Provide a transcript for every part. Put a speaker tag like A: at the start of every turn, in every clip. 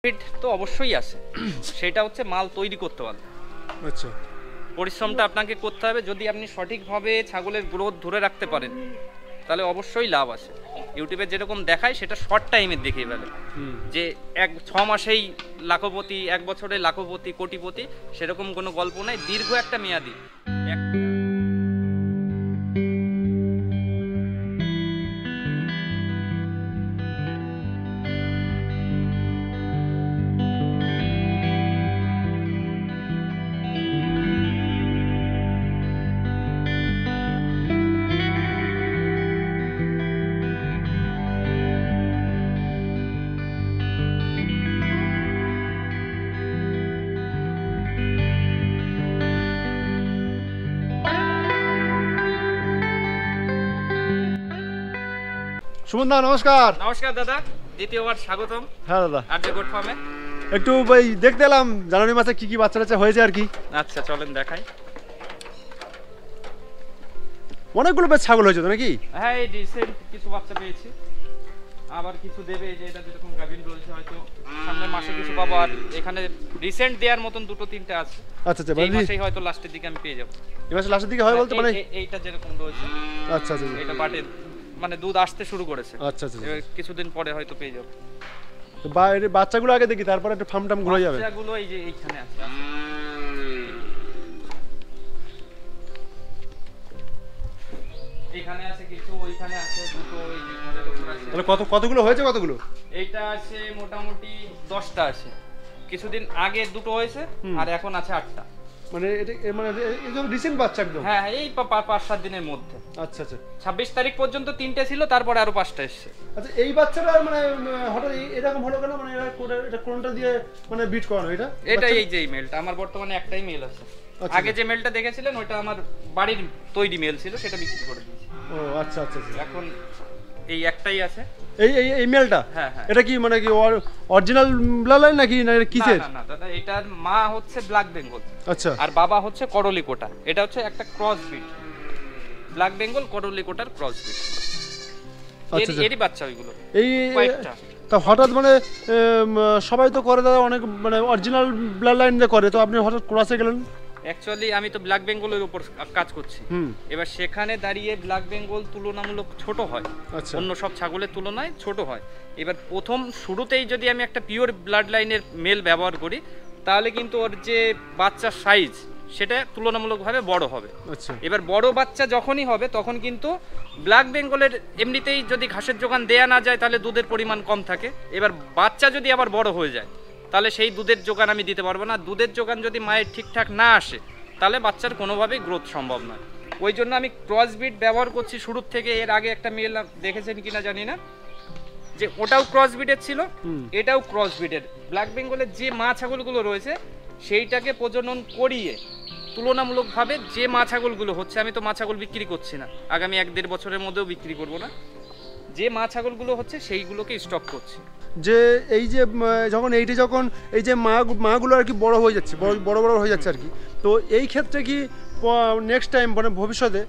A: Benefit তো অবশ্যই আছে, সেটা হচ্ছে মাল তৈরি করতে পারলে।
B: আচ্ছা,
A: পরিশ্রমটা আপনাকে করতে হবে। যদি আপনি সঠিকভাবে ছাগলের গ্রোথ ধরে রাখতে পারেন তাহলে অবশ্যই লাভ আছে। ইউটিউবে যেরকম দেখায় সেটা শর্ট টাইমের দেখেই ফেলে, যে 6 মাসেই লাখপতি, 1 বছরে লাখপতি, কোটিপতি, সেরকম কোনো গল্প নাই। দীর্ঘ একটা মেয়াদি
B: সুমন দা নমস্কার।
A: নমস্কার দাদা, দ্বিতীয়বার স্বাগতম।
B: হ্যাঁ দাদা,
A: আর যে গোট ফার্মে
B: একটু ওই দেখতে এলাম জানুয়ারি মাসে কি কি বাচ্চা টাচ্চা হয়েছে আর কি।
A: আচ্ছা চলেন দেখাই।
B: অনেকগুলো বেশ ছাগল হয়েছে তো নাকি?
A: হ্যাঁ, এই রিসেন্ট কিছু বাচ্চা পেয়েছি, আবার কিছু দেবে। যে এটা যেরকম গাভিন রয়েছে, হয়তো সামনের মাসে কিছু পাবো। আর এখানে রিসেন্ট দেওয়ার মতন 2-3টে আছে।
B: আচ্ছা আচ্ছা,
A: এই মাসেই হয়তো লাস্টের দিকে আমি পেয়ে যাবো।
B: এই মাসে লাস্টের দিকে হয় বলতে মানে
A: এইটা যেরকম রয়েছে।
B: আচ্ছা আচ্ছা,
A: এটা বাটে মানে দুধ আসতে শুরু করেছে।
B: আচ্ছা আচ্ছা,
A: কিছুদিন পরে হয়তো পেয়ে যাবো।
B: তো বাচ্চাগুলো আগে দেখি, তারপরে একটু ফার্ম টাম ঘুরে যাবে।
A: বাচ্চাগুলো এই যে এইখানে আছে। এখানে আছে কিছু, ওইখানে আছে দুটো, এই যে ঘরের উপর আছে।
B: তাহলে কতগুলো হয়েছে? কতগুলো?
A: এইটা আছে মোটামুটি 10টা আছে। কিছুদিন আগে দুটো হয়েছে, আর এখন আছে 8টা।
B: মানে এটা মানে একদম রিসেন্ট বাচ্চা একদম?
A: হ্যাঁ, এই 5-7 দিনের মধ্যে।
B: আচ্ছা আচ্ছা,
A: 26 তারিখ পর্যন্ত 3টে ছিল, তারপরে আরো 5টা এসেছে।
B: আচ্ছা এই বাচ্চাটা মানে হঠাৎ এরকম হলো কেন? মানে এটা কোনটা দিয়ে মানে বিট করানো? এটা
A: এই যে মেলটা আমার বর্তমানে একটাই মেল আছে। আগে যে মেলটা দেখেছিলেন ওইটা আমার বাড়ির তৈরি মেল ছিল, সেটা বিক্রি করে দিয়েছি।
B: ও আচ্ছা আচ্ছা,
A: এখন এই একটাই আছে।
B: এই মেলটা?
A: হ্যাঁ হ্যাঁ।
B: এটা কি মানে কি অরিজিনাল ব্লাড লাইন নাকি না কিসের?
A: না দাদা, এটার মা হচ্ছে ব্ল্যাক বেঙ্গল।
B: আচ্ছা।
A: আর বাবা হচ্ছে করলি কোটা। এটা হচ্ছে একটা ক্রস ব্রিড, ব্ল্যাক বেঙ্গল করলি কোটার ক্রস ব্রিড। এরই বাচ্চা ওইগুলো
B: এই
A: কয়েকটা।
B: তা হঠাৎ মানে সবাই তো করে দাদা, অনেক মানে অরিজিনাল ব্লাড লাইন দিয়ে করে, তো আপনি হঠাৎ ক্রসে গেলেন?
A: অ্যাকচুয়ালি আমি তো ব্ল্যাক বেঙ্গলের উপর কাজ করছি। এবার সেখানে দাঁড়িয়ে ব্ল্যাক বেঙ্গল তুলনামূলক ছোট হয়, অন্য সব ছাগলের তুলনায় ছোট হয়। এবার প্রথম শুরুতেই যদি আমি একটা পিওর ব্লাড লাইনের মেল ব্যবহার করি, তাহলে কিন্তু ওর যে বাচ্চার সাইজ সেটা তুলনামূলকভাবে বড় হবে। এবার বড় বাচ্চা যখনই হবে তখন কিন্তু ব্ল্যাক বেঙ্গলের এমনিতেই যদি ঘাসের যোগান দেয়া না যায় তাহলে দুধের পরিমাণ কম থাকে। এবার বাচ্চা যদি আবার বড় হয়ে যায় তাহলে সেই দুধের যোগান আমি দিতে পারবো না। দুধের যোগান যদি মায়ের ঠিকঠাক না আসে তাহলে বাচ্চার কোনোভাবেই গ্রোথ সম্ভব নয়। ওই জন্য আমি ক্রস ব্রিড ব্যবহার করছি শুরুর থেকে। এর আগে একটা মেল দেখেছেন কিনা জানি না, যে ওটাও ক্রস ব্রিডের ছিল, এটাও ক্রস ব্রিডের। ব্ল্যাক বেঙ্গলের যে মা ছাগলগুলো রয়েছে সেইটাকে প্রজনন করিয়ে তুলনামূলকভাবে যে মা ছাগলগুলো হচ্ছে, আমি তো মা ছাগল বিক্রি করছি না, আগামী 1-1.5 বছরের মধ্যেও বিক্রি করব না, যে মা ছাগলগুলো হচ্ছে সেইগুলোকে স্টক করছি।
B: যে এই যে যখন এই যে মাগুলো আর কি বড় হয়ে যাচ্ছে, বড় হয়ে যাচ্ছে আর কি, তো এই ক্ষেত্রে কি নেক্সট টাইম মানে ভবিষ্যতে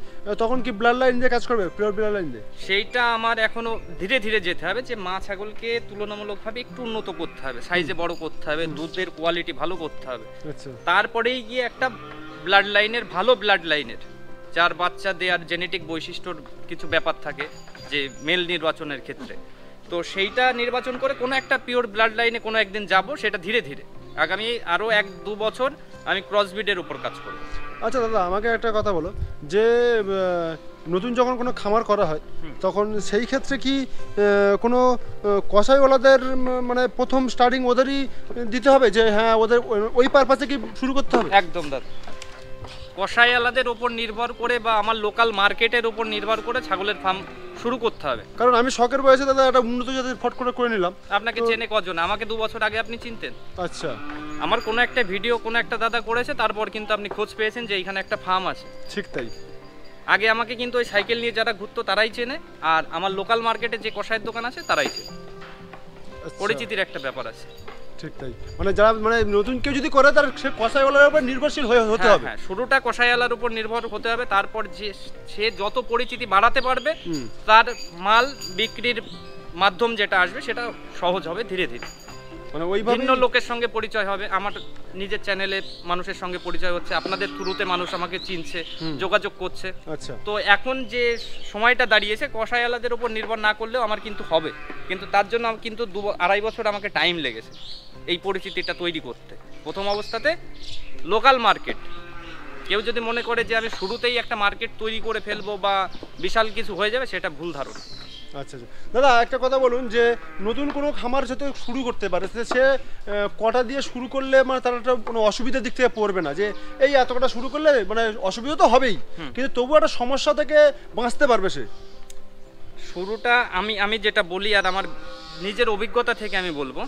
B: তখন কি ব্লাড লাইন দিয়ে কাজ করবে, পিওর ব্লাড লাইন দিয়ে?
A: সেইটা আমার এখনো ধীরে ধীরে যেতে হবে, যে মা ছাগলকে তুলনামূলকভাবে একটু উন্নত করতে হবে, সাইজে বড় করতে হবে, দুধের কোয়ালিটি ভালো করতে হবে। তারপরেই গিয়ে একটা ব্লাড লাইনের, ভালো ব্লাড লাইনের, যার বাচ্চা দেওয়ার জেনেটিক বৈশিষ্ট্যর কিছু ব্যাপার থাকে যে মেল নির্বাচনের ক্ষেত্রে, তো সেইটা নির্বাচন করে কোনো একটা পিওর ব্লাড লাইনে কোনো একদিন যাব। সেটা ধীরে ধীরে আগামী আরও 1-2 বছর আমি ক্রসব্রিডের উপর কাজ করব।
B: আচ্ছা দাদা, আমাকে একটা কথা বলো, যে নতুন যখন কোনো খামার করা হয় তখন সেই ক্ষেত্রে কি কোনো কসাইওয়ালাদের মানে প্রথম স্টার্টিং ওদেরই দিতে হবে, যে হ্যাঁ ওদের ওই পারপাসে কি শুরু করতে হবে?
A: একদম দাদা, কসাইওয়ালাদের উপর নির্ভর করে বা আমার লোকাল মার্কেটের উপর নির্ভর করে ছাগলের ফার্ম শুরু করতে হবে।
B: কারণ আমি শখের বয়সে দাদা একটা উন্নত জাতের ফট করে নিলাম।
A: আপনাকে চেনে কজন? আমাকে 2 বছর আগে আপনি চিনতেন?
B: আচ্ছা,
A: আমার কোনো একটা ভিডিও কোনো একটা দাদা করেছে, তারপর কিন্তু আপনি খোঁজ পেয়েছেন যে এইখানে একটা ফার্ম আছে।
B: ঠিক তাই।
A: আগে আমাকে কিন্তু ওই সাইকেল নিয়ে যারা ঘুরতো তারাই চেনে, আর আমার লোকাল মার্কেটে যে কসাইয়ের দোকান আছে তারাই চেনে। পরিচিতির একটা ব্যাপার আছে।
B: ঠিক তাই, মানে যারা মানে নতুন কেউ যদি করে তার সে কসাইওয়ালার উপর নির্ভরশীল হতে হবে।
A: হ্যাঁ, শুরুটা কসাইওয়ালার উপর নির্ভর হতে হবে, তারপর যে সে যত পরিচিতি বাড়াতে পারবে তার মাল বিক্রির মাধ্যম যেটা আসবে সেটা সহজ হবে ধীরে ধীরে।
B: মানে ওইভাবে
A: ভিন্ন লোকের সঙ্গে পরিচয় হবে, আমার নিজের চ্যানেলে মানুষের সঙ্গে পরিচয় হচ্ছে, আপনাদের থ্রুতে মানুষ আমাকে চিনছে, যোগাযোগ করছে।
B: আচ্ছা,
A: তো এখন যে সময়টা দাঁড়িয়েছে কষাইওয়ালাদের উপর নির্ভর না করলেও আমার কিন্তু হবে, কিন্তু তার জন্য কিন্তু 2-2.5 বছর আমাকে টাইম লেগেছে এই পরিচিতিটা তৈরি করতে। প্রথম অবস্থাতে লোকাল মার্কেট, কেউ যদি মনে করে যে আমি শুরুতেই একটা মার্কেট তৈরি করে ফেলবো বা বিশাল কিছু হয়ে যাবে, সেটা ভুল ধারণা।
B: আচ্ছা আচ্ছা দাদা, একটা কথা বলুন, যে নতুন কোনো খামার যাতে শুরু করতে পারে সে কটা দিয়ে শুরু করলে মানে তার একটা কোনো অসুবিধার দিক থেকে পড়বে না, যে এই এত কটা শুরু করলে মানে অসুবিধা তো হবেই, কিন্তু তবু একটা সমস্যা থেকে বাঁচতে পারবে সে।
A: শুরুটা আমি যেটা বলি আর আমার নিজের অভিজ্ঞতা থেকে আমি বলবো,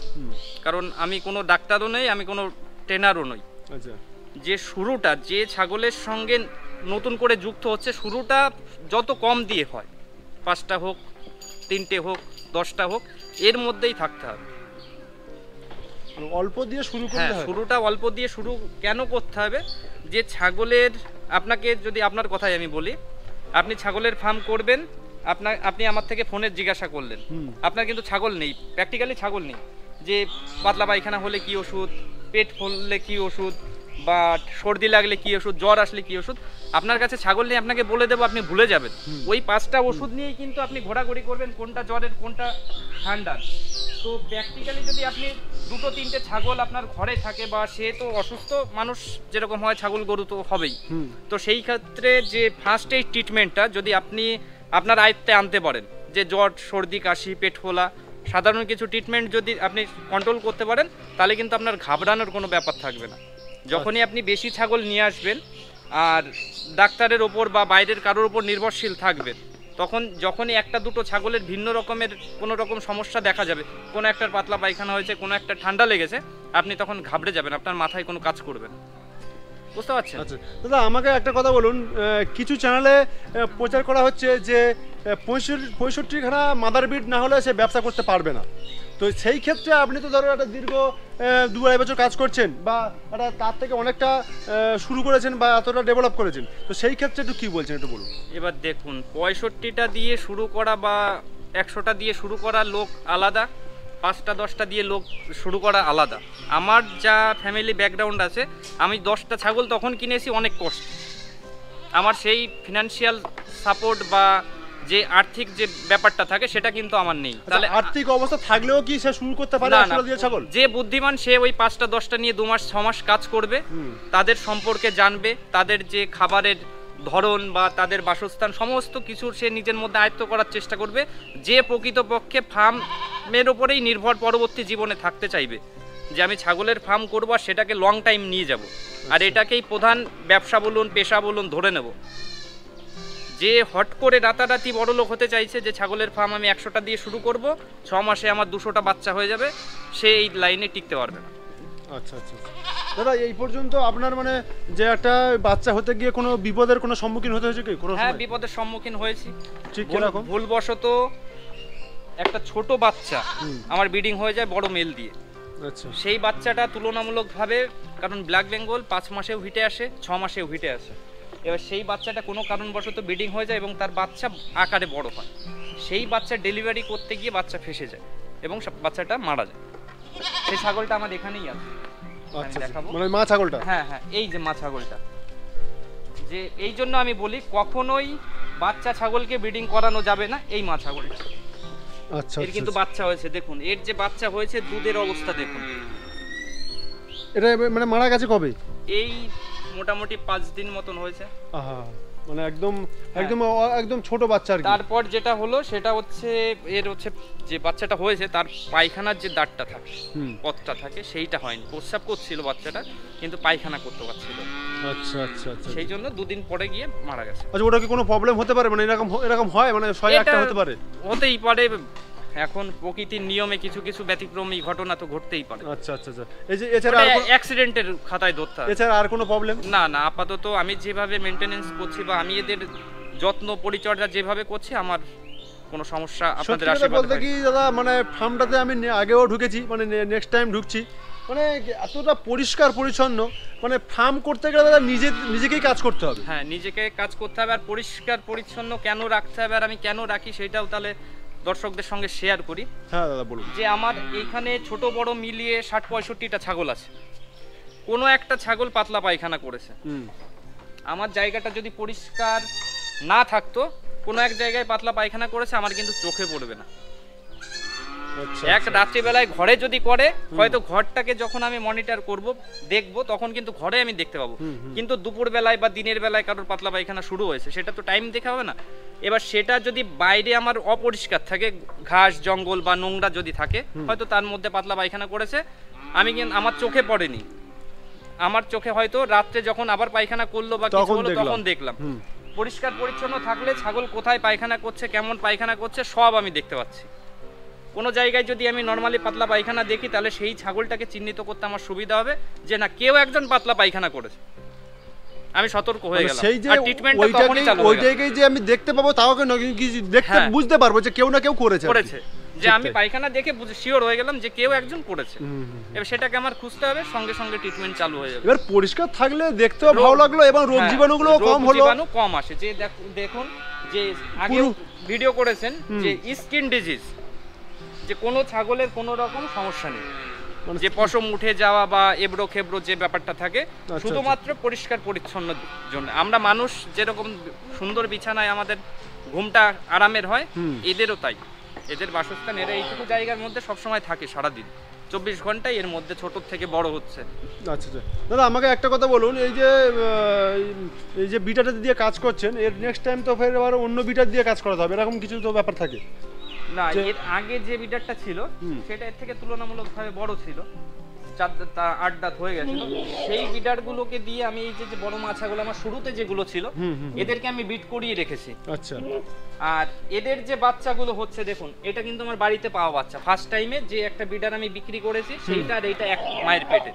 A: কারণ আমি কোনো ডাক্তারও নই, আমি কোনো ট্রেনারও নই।
B: আচ্ছা,
A: যে শুরুটা যে ছাগলের সঙ্গে নতুন করে যুক্ত হচ্ছে, শুরুটা যত কম দিয়ে হয়, 5টা হোক, 3টে হোক, 10টা হোক, এর মধ্যেই থাকতে হবে।
B: অল্প দিয়ে শুরু করতে হবে।
A: শুরুটা অল্প দিয়ে শুরু কেন করতে হবে, যে ছাগলের, আপনাকে যদি আপনার কথাই আমি বলি, আপনি ছাগলের ফার্ম করবেন, আপনি আমার থেকে ফোনে জিজ্ঞাসা করলেন, আপনার কিন্তু ছাগল নেই, প্র্যাকটিক্যালি ছাগল নেই, যে পাতলা পায়খানা হলে কি ওষুধ, পেট ফুললে কি ওষুধ, বা সর্দি লাগলে কি ওষুধ, জ্বর আসলে কি ওষুধ, আপনার কাছে ছাগল নেই, আপনাকে বলে দেবো, আপনি ভুলে যাবেন। ওই 5টা ওষুধ নিয়েই কিন্তু আপনি ঘোরাঘুরি করবেন, কোনটা জ্বরের কোনটা ঠান্ডার। তো প্র্যাকটিক্যালি যদি আপনি 2-3টে ছাগল আপনার ঘরে থাকে, বা সে তো অসুস্থ মানুষ যেরকম হয়, ছাগল গরু তো হবেই, তো সেই ক্ষেত্রে যে ফার্স্ট এইড ট্রিটমেন্টটা যদি আপনি আপনার আয়ত্তে আনতে পারেন, যে জ্বর, সর্দি, কাশি, পেট ফোলা, সাধারণ কিছু ট্রিটমেন্ট যদি আপনি কন্ট্রোল করতে পারেন, তাহলে কিন্তু আপনার ঘাবড়ানোর কোনো ব্যাপার থাকবে না। যখনই আপনি বেশি ছাগল নিয়ে আসবেন আর ডাক্তারের ওপর বা বাইরের কারোর ওপর নির্ভরশীল থাকবেন, তখন যখনই 1-2টো ছাগলের ভিন্ন রকমের কোনো রকম সমস্যা দেখা যাবে, কোনো একটার পাতলা পায়খানা হয়েছে, কোনো একটা ঠান্ডা লেগেছে, আপনি তখন ঘাবড়ে যাবেন, আপনার মাথায় কোনো কাজ করবে না। বুঝতে পারছেন?
B: আচ্ছা দাদা, আমাকে একটা কথা বলুন, কিছু চ্যানেলে প্রচার করা হচ্ছে যে 65খানা মাদার বিট না হলে সে ব্যবসা করতে পারবে না। তো সেই ক্ষেত্রে আপনি তো ধরো একটা দীর্ঘ 2-2.5 বছর কাজ করছেন, বা একটা তার থেকে অনেকটা শুরু করেছেন বা এতটা ডেভেলপ করেছেন, তো সেই ক্ষেত্রে একটু কী বলছেন একটু বলুন।
A: এবার দেখুন, 65টা দিয়ে শুরু করা বা 100টা দিয়ে শুরু করা লোক আলাদা, 5টা-10টা দিয়ে লোক শুরু করা আলাদা। আমার যা ফ্যামিলি ব্যাকগ্রাউন্ড আছে, আমি 10টা ছাগল তখন কিনেছি অনেক কষ্ট, আমার সেই ফিনান্সিয়াল সাপোর্ট বা যে আর্থিক যে ব্যাপারটা থাকে সেটা কিন্তু আমার নেই।
B: তাহলে আর্থিক অবস্থা থাকলেও কি সে শুরু করতে পারে? ছাগল
A: যে বুদ্ধিমান সে ওই 5টা-10টা নিয়ে 2 মাস 6 মাস কাজ করবে, তাদের সম্পর্কে জানবে, তাদের যে খাবারের ধরন বা তাদের বাসস্থান সমস্ত কিছু সে নিজের মধ্যে আয়ত্ত করার চেষ্টা করবে, যে প্রকৃতপক্ষে ফার্মের ওপরেই নির্ভর পরবর্তী জীবনে থাকতে চাইবে, যে আমি ছাগলের ফার্ম করবো আর সেটাকে লং টাইম নিয়ে যাব, আর এটাকেই প্রধান ব্যবসা বলুন, পেশা বলুন ধরে নেব। যে হট করে রাতারাতি বড়লোক হতে চাইছে, যে ছাগলের ফার্ম আমি 100টা দিয়ে শুরু করব, 6 মাসে আমার 200টা বাচ্চা হয়ে যাবে, সে এই লাইনে টিকতে পারবে না।
B: আচ্ছা আচ্ছা দাদা, এই পর্যন্ত আপনার মানে যে একটা বাচ্চা হতে গিয়ে কোনো বিপদের কোনো সম্মুখীন হতে হয়েছে কি?
A: হ্যাঁ, বিপদের সম্মুখীন হয়েছি।
B: ঠিক কিরকম?
A: ভুলবশত একটা ছোট বাচ্চা আমার ব্রিডিং হয়ে যায় বড় মেল দিয়ে।
B: আচ্ছা,
A: সেই বাচ্চাটা তুলনামূলকভাবে, কারণ ব্ল্যাক বেঙ্গল 5 মাসেও হিটে আসে, 6 মাসেও হিটে আসে, এবার সেই বাচ্চাটা কোনো কারণবশত ব্রিডিং হয়ে যায় এবং তার বাচ্চা আকারে বড় হয়, সেই বাচ্চা ডেলিভারি করতে গিয়ে বাচ্চা ফেসে যায় এবং বাচ্চাটা মারা যায়। সেই ছাগলটা আমার এখানেই আছে, দেখাবো।
B: মানে মা ছাগলটা?
A: হ্যাঁ হ্যাঁ, এই যে মা ছাগলটা। যে এই জন্য আমি বলি কখনোই বাচ্চা ছাগলকে ব্রিডিং করানো যাবে না, এই মা ছাগলটা।
B: আচ্ছা,
A: এর কিন্তু বাচ্চা হয়েছে, দেখুন এর যে বাচ্চা হয়েছে, দুধের অবস্থা দেখুন।
B: এটা মানে মারা গেছে কবে?
A: এই মোটামুটি 5 দিন মতন হয়েছে।
B: আহা, মানে একদম একদম একদম ছোট বাচ্চা আর কি।
A: তারপর যেটা হলো সেটা হচ্ছে, এর হচ্ছে যে বাচ্চাটা হয়েছে তার পায়খানার যে দাঁতটা থাকে, পথটা থাকে, সেইটা হয়নি। প্রস্রাব করছিল বাচ্চাটা, কিন্তু পায়খানা করতে পারছিল।
B: আচ্ছা আচ্ছা আচ্ছা,
A: সেই জন্য 2 দিন পরে গিয়ে মারা গেছে।
B: আচ্ছা, ওটা কি কোনো প্রবলেম হতে পারে? মানে এরকম হয়, মানে 100-1টা হতে পারে?
A: হতেই পারে, এখন প্রকৃতির নিয়মে কিছু কিছু ব্যতিক্রমী ঘটনা তো ঘটতেই পারে।
B: আচ্ছা আচ্ছা আচ্ছা, এই যে এছাড়া
A: অ্যাক্সিডেন্টের খাতায় ধরতে হবে,
B: এছাড়া আর কোনো প্রবলেম?
A: না না, আপাতত আমি যেভাবে মেইনটেনেন্স করছি বা আমি এদের যত্ন পরিচর্যা যেভাবে করছি, আমার কোনো সমস্যা আপনাদের আশীর্বাদ।
B: বলতে কি দাদা, মানে ফার্মটাতে আমি আগেও ঢুকেছি, মানে নেক্সট টাইম ঢুকছি, মানে এতটা পরিষ্কার পরিচ্ছন্ন, মানে ফার্ম করতে গেলে দাদা নিজেকেই কাজ করতে হবে।
A: হ্যাঁ, নিজেকে কাজ করতে হবে, আর পরিষ্কার পরিচ্ছন্ন কেন রাখতে হবে আর আমি কেন রাখি সেটাও তাহলে দর্শকদের সঙ্গে শেয়ার করি।
B: হ্যাঁ দাদা বলুন।
A: যে আমার এখানে ছোট বড় মিলিয়ে 60-65টা ছাগল আছে, কোনো একটা ছাগল পাতলা পায়খানা করেছে। আমার জায়গাটা যদি পরিষ্কার না থাকতো, কোনো এক জায়গায় পাতলা পায়খানা করেছে, আমার কিন্তু চোখে পড়বে না। এক রাত্রিবেলায় ঘরে যদি করে, হয়তো ঘরটাকে যখন আমি মনিটর করব দেখব, তখন কিন্তু ঘরে আমি দেখতে পাবো। কিন্তু দুপুর বেলায় বা দিনের বেলায় কারোর পাতলা পায়খানা শুরু হয়েছে, সেটা তো টাইম দেখে হবে না। এবার সেটা যদি বাইরে আমার অপরিষ্কার থাকে, ঘাস জঙ্গল বা নোংরা যদি থাকে, হয়তো তার মধ্যে পাতলা পায়খানা করেছে, আমি কিন্তু আমার চোখে পড়েনি, আমার চোখে হয়তো রাত্রে যখন আবার পায়খানা করলো বা কিছু হলো তখন দেখলাম। পরিষ্কার পরিচ্ছন্ন থাকলে ছাগল কোথায় পায়খানা করছে, কেমন পায়খানা করছে, সব আমি দেখতে পাচ্ছি। কোনো জায়গায় যদি আমি নর্মালি পাতলা পায়খানা দেখি, তাহলে সেই ছাগলটাকে চিহ্নিত করতে আমার সুবিধা হবে যে না, কেউ একজন পাতলা পায়খানা করেছে, আমি সতর্ক হয়ে গেলাম।
B: সেই যে ওই জায়গায় যে আমি দেখতে পাবো, তাও দেখতে বুঝতে পারবো যে কেউ না কেউ করেছে,
A: যে আমি পায়খানা দেখে শিওর হয়ে গেলাম যে কেউ একজন করেছে। এবার সেটাকে আমার খুঁজতে হবে, সঙ্গে সঙ্গে ট্রিটমেন্ট চালু হয়ে যাবে।
B: এবার পরিষ্কার থাকলে দেখতেও ভালো লাগলো এবং রোগ জীবাণুগুলো কম হলো,
A: জীবাণু কম আসে। যে দেখুন, যে আগে ভিডিও করেছেন যে স্কিন ডিজিজ, যে কোনো ছাগলের কোনো রকম সমস্যা নেই, যে পশম উঠে যাওয়া বা এবড়ো খেবড়ো যে ব্যাপারটা থাকে, শুধুমাত্র পরিষ্কার পরিচ্ছন্ন জন্য। আমরা মানুষ যেরকম সুন্দর বিছানায় আমাদের ঘুমটা আরামের হয়, এদেরও তাই। এদের বাসস্থান, এরা এইটুকু জায়গার মধ্যে সবসময় থাকে সারাদিন, 24 ঘন্টায় এর মধ্যে ছোট থেকে বড় হচ্ছে।
B: আচ্ছা দাদা, আমাকে একটা কথা বলুন, এই যে বিটাটা দিয়ে কাজ করছেন, এর নেক্সট টাইম তো ফের আবার অন্য বিটার দিয়ে কাজ করাতে হবে, এরকম কিছু তো ব্যাপার থাকে
A: না? এর আগে যে বিটারটা ছিল সেটা এর থেকে তুলনামূলকভাবে বড় ছিল, 8 দাঁত হয়ে গেছিল। সেই বিডারগুলোকে দিয়ে আমি এই যে বড় মাছাগুলো আমার শুরুতে যেগুলো ছিল, এদেরকে আমি বিট করিয়ে রেখেছি।
B: আচ্ছা।
A: আর এদের যে বাচ্চাগুলো হচ্ছে, দেখুন এটা কিন্তু আমার বাড়িতে পাওয়া বাচ্চা। ফার্স্ট টাইমে যে একটা বিডার আমি বিক্রি করেছি, সেইটা আর এইটা এক মায়ের পেটে,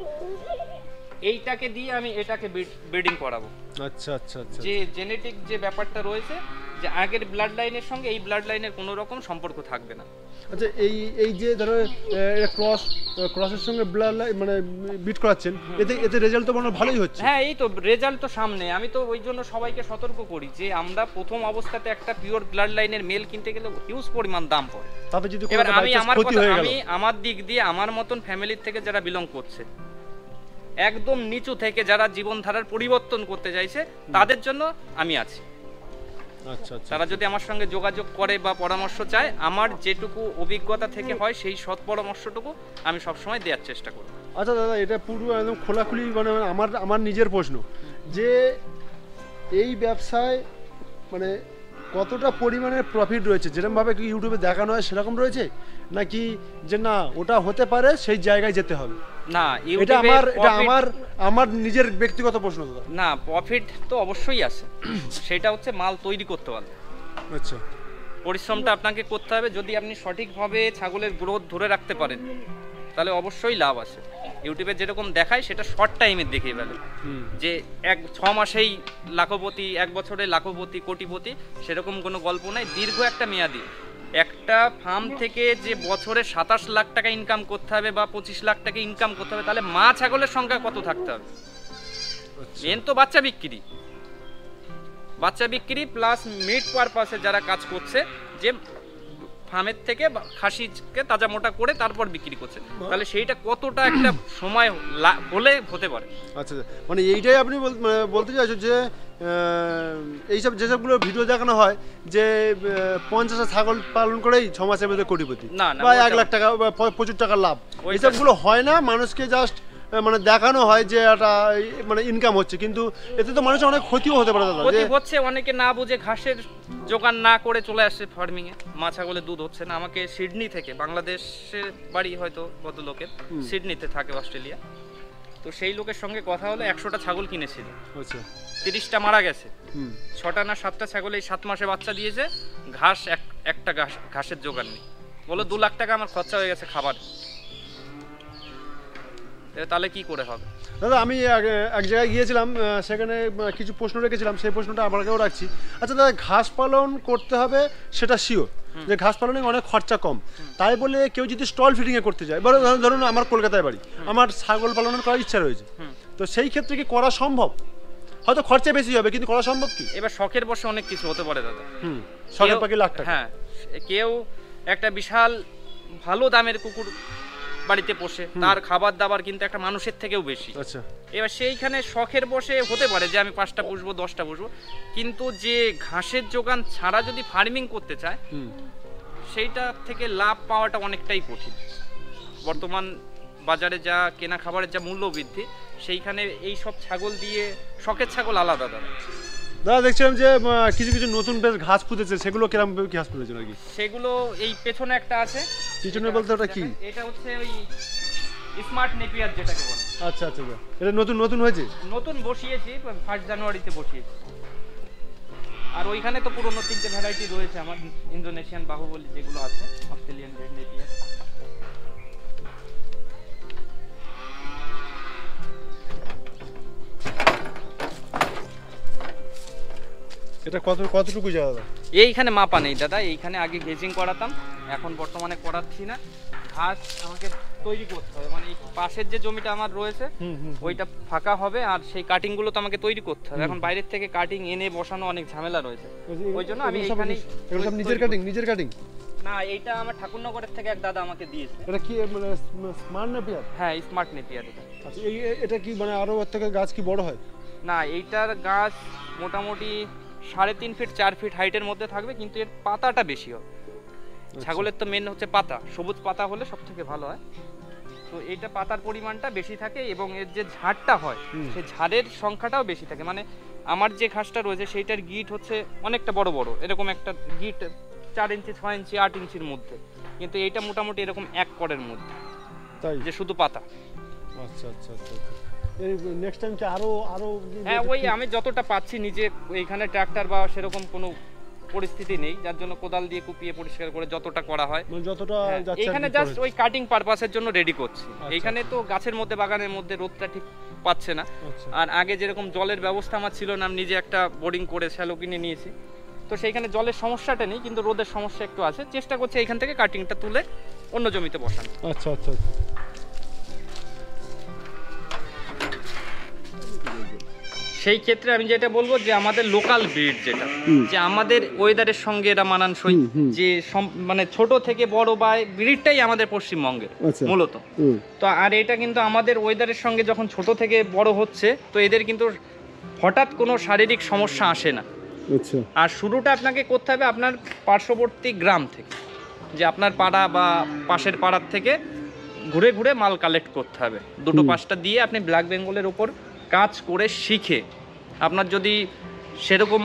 A: এইটাকে দিয়ে আমি এটাকে ব্রিডিং করাবো।
B: আচ্ছা আচ্ছা আচ্ছা।
A: যে জেনেটিক যে ব্যাপারটা রয়েছে, যে আগের ব্লাড লাইনের সঙ্গে এই ব্লাড লাইনের কোনো রকম সম্পর্ক থাকবে না।
B: আচ্ছা, এই যে ধরো ক্রসের সঙ্গে ব্লাড লাইন মানে বিট করাচ্ছেন, এতে রেজাল্ট তো মনে ভালোই হচ্ছে।
A: হ্যাঁ, এই তো রেজাল্ট তো সামনে। আমি তো ওই জন্য সবাইকে সতর্ক করি যে আমরা প্রথম অবস্থাতে একটা পিওর ব্লাড লাইনের মেল কিনতে গেলে হিউজ পরিমাণ দাম পড়ে।
B: তাতে যদি
A: এবার আমি আমার দিক দিয়ে, আমার মতন ফ্যামিলির থেকে যারা বিলং করছে, একদম নিচু থেকে যারা জীবনধারার পরিবর্তন করতে চাইছে, তাদের জন্য আমি আছি।
B: আচ্ছা আচ্ছা।
A: তারা যদি আমার সঙ্গে যোগাযোগ করে বা পরামর্শ চায়, আমার যেটুকু অভিজ্ঞতা থেকে হয় সেই সৎ পরামর্শটুকু আমি সবসময় দেওয়ার চেষ্টা করব।
B: আচ্ছা দাদা, এটা পুরো একদম খোলাখুলি মানে আমার নিজের প্রশ্ন, যে এই ব্যবসায় মানে কতটা পরিমাণে প্রফিট রয়েছে, যেরকমভাবে কি ইউটিউবে দেখানো হয় সেরকম রয়েছে, নাকি যে না ওটা হতে পারে সেই জায়গায় যেতে হবে?
A: না,
B: এটা আমার নিজের ব্যক্তিগত প্রশ্ন দাদা।
A: না, প্রফিট তো অবশ্যই আছে, সেটা হচ্ছে মাল তৈরি করতে পারলে।
B: আচ্ছা,
A: পরিশ্রমটা আপনাকে করতে হবে। যদি আপনি সঠিকভাবে ছাগলের গ্রোথ ধরে রাখতে পারেন, তাহলে অবশ্যই লাভ আছে। ইউটিউবে যেরকম দেখায় সেটা শর্ট টাইমের দেখেই ফেলে, যে 6 মাসেই লাখপতি, 1 বছরে লাখপতি কোটিপতি, সেরকম কোনো গল্প নাই। দীর্ঘ একটা মেয়াদি, একটা ফার্ম থেকে যে বছরে 27 লাখ টাকা ইনকাম করতে হবে বা 25 লাখ টাকা ইনকাম করতে হবে, তাহলে মা ছাগলের সংখ্যা কত থাকতে হবে? মেন তো বাচ্চা বিক্রি প্লাস মিট পারপাসে যারা কাজ করছে, যে ফার্মের থেকে খাসিকে তাজা মোটা করে তারপর বিক্রি করছে, তাহলে সেইটা কতটা একটা সময় বলে হতে পারে।
B: আচ্ছা, মানে এইটাই আপনি বলতে চাইছো যে এইসব যেসবগুলো ভিডিও দেখানো হয় যে 50টা ছাগল পালন করেই 6 মাসের মধ্যে কোটিপতি বা 1 লাখ টাকা বা প্রচুর টাকা লাভ, এইসবগুলো হয় না। মানুষকে জাস্ট মানে দেখানো হয় যে একটা মানে ইনকাম হচ্ছে, কিন্তু এতে তো মানুষের অনেক ক্ষতিও হতে পারে দাদা।
A: ক্ষতি হচ্ছে, অনেকে না বুঝে ঘাসের জোগান না করে চলে আসছে ফার্মিং এ, মা ছাগলের দুধ হচ্ছে না। আমাকে সিডনি থেকে, বাংলাদেশের বাড়ি হয়তো কত লোকের, সিডনিতে থাকে অস্ট্রেলিয়া, তো সেই লোকের সঙ্গে কথা হলো, 100টা ছাগল কিনেছিল,
B: আচ্ছা
A: 30টা মারা গেছে, 6টা না 7টা ছাগল এই 7 মাসে বাচ্চা দিয়েছে, ঘাস একটা ঘাসের জোগান নেই। বলো 2 লাখ টাকা আমার খরচা হয়ে গেছে খাবার, তাহলে কি করে হবে?
B: দাদা, আমি এক জায়গায় গিয়েছিলাম, সেখানে কিছু প্রশ্ন রেখেছিলাম, সেই প্রশ্নটা আপনাকেও রাখছি। আচ্ছা দাদা, ঘাস পালন করতে হবে সেটা শিওর, যে ঘাস পালনে অনেক খরচা কম, তাই বলে কেউ যদি স্টল ফিডিংয়ে করতে যায়, ধরুন আমার কলকাতায় বাড়ি, আমার ছাগল পালনের করার ইচ্ছা রয়েছে, তো সেই ক্ষেত্রে কি করা সম্ভব? হয়তো খরচা বেশি হবে, কিন্তু করা সম্ভব কি?
A: এবার শখের বসে অনেক কিছু হতে পারে দাদা।
B: শখের পাখি লাখ টাকা।
A: হ্যাঁ, কেউ একটা বিশাল ভালো দামের কুকুর বাড়িতে পোষে, তার খাবার দাবার কিন্তু একটা মানুষের থেকেও বেশি।
B: আচ্ছা,
A: এবার সেইখানে শখের বসে হতে পারে যে আমি 5টা পুষবো 10টা পুষবো, কিন্তু যে ঘাসের যোগান ছাড়া যদি ফার্মিং করতে চায় সেইটা থেকে লাভ পাওয়াটা অনেকটাই কঠিন। বর্তমান বাজারে যা কেনা খাবারের যা মূল্য বৃদ্ধি, সেইখানে এই সব ছাগল দিয়ে শখের ছাগল আলাদা দাদা।
B: দাদা দেখছিলাম যে কিছু কিছু নতুন বেশ ঘাস পুঁতেছে, সেগুলো কিরকম ঘাস পুঁতেছে নাকি?
A: সেগুলো এই পেছনে একটা আছে।
B: পিছনে বলতে ওটা কি?
A: এটা হচ্ছে ওই স্মার্ট নেপিয়ার যেটাকে বলে।
B: আচ্ছা আচ্ছা, এটা নতুন নতুন হয়েছে?
A: নতুন বসিয়েছি, 1 জানুয়ারিতে বসিয়েছি। আর ওইখানে তো পুরনো 3টে ভ্যারাইটি রয়েছে আমার, ইন্দোনেশিয়ান বাহুবলী যেগুলো আছে, অস্ট্রেলিয়ান রেড নেপিয়ার।
B: এটা কতটুকু জায়গা?
A: এইখানে মাপা নেই দাদা, এইখানে আগে গেজিং করাতাম, এখন বর্তমানে করাচ্ছি না। ঘাস আমাকে তৈরি করতে হবে, মানে এই পাশের যে জমিটা আমার রয়েছে ওইটা ফাঁকা হবে, আর সেই কাটিং গুলো তো আমাকে তৈরি করতে হবে। এখন বাইরের থেকে কাটিং এনে বসানো অনেক ঝামেলা রয়েছে, ওই জন্য আমি এইখানে।
B: নিজের কাটিং
A: না, এইটা আমার ঠাকুরনগরের থেকে এক দাদা আমাকে দিয়েছে।
B: এটা কি মানে স্মার্ট নেপিয়ার?
A: হ্যাঁ, স্মার্ট নেপিয়ার এটা।
B: আচ্ছা, এটা কি মানে আরো এর থেকে গাছ কি বড় হয়?
A: না, এইটার গাছ মোটামুটি 3.5 ফিট 4 ফিট হাইটের মধ্যে থাকবে, কিন্তু এর পাতাটা বেশি হয়। ছাগলের তো মেন হচ্ছে পাতা, সবুজ পাতা হলে সব থেকে ভালো হয়। তো এইটা পাতার পরিমাণটা বেশি থাকে, এবং এর যে ঝাড়টা হয় সেই ঝাড়ের সংখ্যাটাও বেশি থাকে। মানে আমার যে ঘাসটা রয়েছে সেইটার গিট হচ্ছে অনেকটা বড় বড়, এরকম একটা গিট 4 ইঞ্চি 6 ইঞ্চি 8 ইঞ্চির মধ্যে, কিন্তু এইটা মোটামুটি এরকম 1 করের মধ্যে,
B: তাই
A: যে শুধু পাতা।
B: আচ্ছা আচ্ছা আচ্ছা, এই নেক্সট টাইম কি আরো
A: হ্যাঁ, ওই আমি যতটা পাচ্ছি নিজে, এইখানে ট্রাক্টর বা সেরকম কোনো পরিস্থিতি নেই, যার জন্য কোদাল দিয়ে কুপিয়ে পরিষ্কার করে যতটা করা হয়,
B: যতটা যাচ্ছে
A: এখানে জাস্ট ওই কাটিং পারপাসের জন্য রেডি করছি। এইখানে তো গাছের মধ্যে, বাগানের মধ্যে রোদটা ঠিক পাচ্ছে না। আর আগে যেরকম জলের ব্যবস্থা আমার ছিল না, আমি নিজে একটা বোরিং করে শ্যালো কিনে নিয়েছি, তো সেইখানে জলের সমস্যাটা নেই, কিন্তু রোদের সমস্যা একটু আছে। চেষ্টা করছি এইখান থেকে কাটিংটা তুলে অন্য জমিতে বসানো।
B: আচ্ছা আচ্ছা,
A: সেই ক্ষেত্রে আমি যেটা বলবো যে আমাদের লোকাল ব্রিড যেটা, যে আমাদের ওয়েদারের সঙ্গে এটা মানানসই, যে মানে ছোট থেকে বড় বা ব্রিডটাই আমাদের পশ্চিমবঙ্গের মূলত। তো আর এটা কিন্তু আমাদের ওয়েদারের সঙ্গে যখন ছোট থেকে বড় হচ্ছে, তো এদের কিন্তু হঠাৎ কোনো শারীরিক সমস্যা আসে না। আর শুরুটা আপনাকে করতে হবে আপনার পার্শ্ববর্তী গ্রাম থেকে, যে আপনার পাড়া বা পাশের পাড়ার থেকে ঘুরে ঘুরে মাল কালেক্ট করতে হবে। 2-5টা দিয়ে আপনি ব্ল্যাক বেঙ্গলের ওপর কাজ করে শিখে, আপনার যদি সেরকম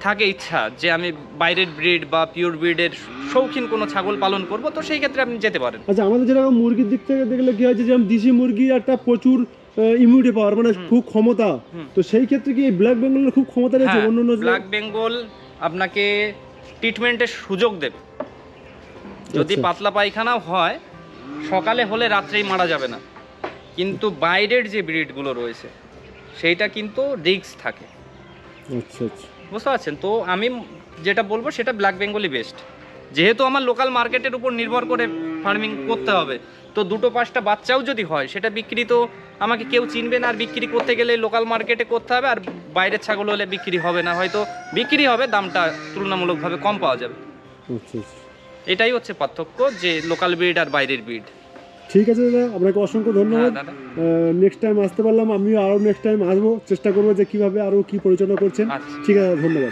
A: থাকে ইচ্ছা যে আমি বাইরের ব্রিড বা পিওর ব্রিডের শৌখিন কোনো ছাগল পালন করব, তো সেই ক্ষেত্রে আপনি যেতে পারেন।
B: আচ্ছা, আমাদের যেরকম মুরগির দিক থেকে দেখলে কি হয়, যেমন দেশি মুরগি একটা প্রচুর ইমিউনিটি পাওয়ার, মানে খুব ক্ষমতা, তো সেই ক্ষেত্রে কি ব্ল্যাক বেঙ্গলের খুব ক্ষমতা রয়েছে? অন্যান্য
A: ব্ল্যাক বেঙ্গল আপনাকে ট্রিটমেন্টের সুযোগ দেবে। যদি পাতলা পায়খানাও হয়, সকালে হলে রাত্রেই মারা যাবে না, কিন্তু বাইরের যে ব্রিডগুলো রয়েছে সেইটা কিন্তু রিস্ক থাকে।
B: আচ্ছা আচ্ছা,
A: বুঝতে পারছেন? তো আমি যেটা বলবো সেটা ব্ল্যাক বেঙ্গলই বেস্ট। যেহেতু আমার লোকাল মার্কেটের উপর নির্ভর করে ফার্মিং করতে হবে, তো 2-5টা বাচ্চাও যদি হয় সেটা বিক্রি তো আমাকে কেউ চিনবে না, আর বিক্রি করতে গেলে লোকাল মার্কেটে করতে হবে, আর বাইরের ছাগল হলে বিক্রি হবে না, হয়তো বিক্রি হবে, দামটা তুলনামূলকভাবে কম পাওয়া যাবে। এটাই হচ্ছে পার্থক্য, যে লোকাল ব্রিড আর বাইরের ব্রিড।
B: ঠিক আছে দাদা, আপনাকে অসংখ্য ধন্যবাদ। নেক্সট টাইম আসতে পারলাম, আমিও আরও নেক্সট টাইম আসবো, চেষ্টা করবো যে কিভাবে আরও কি পরিচালনা করছেন। ঠিক আছে, ধন্যবাদ।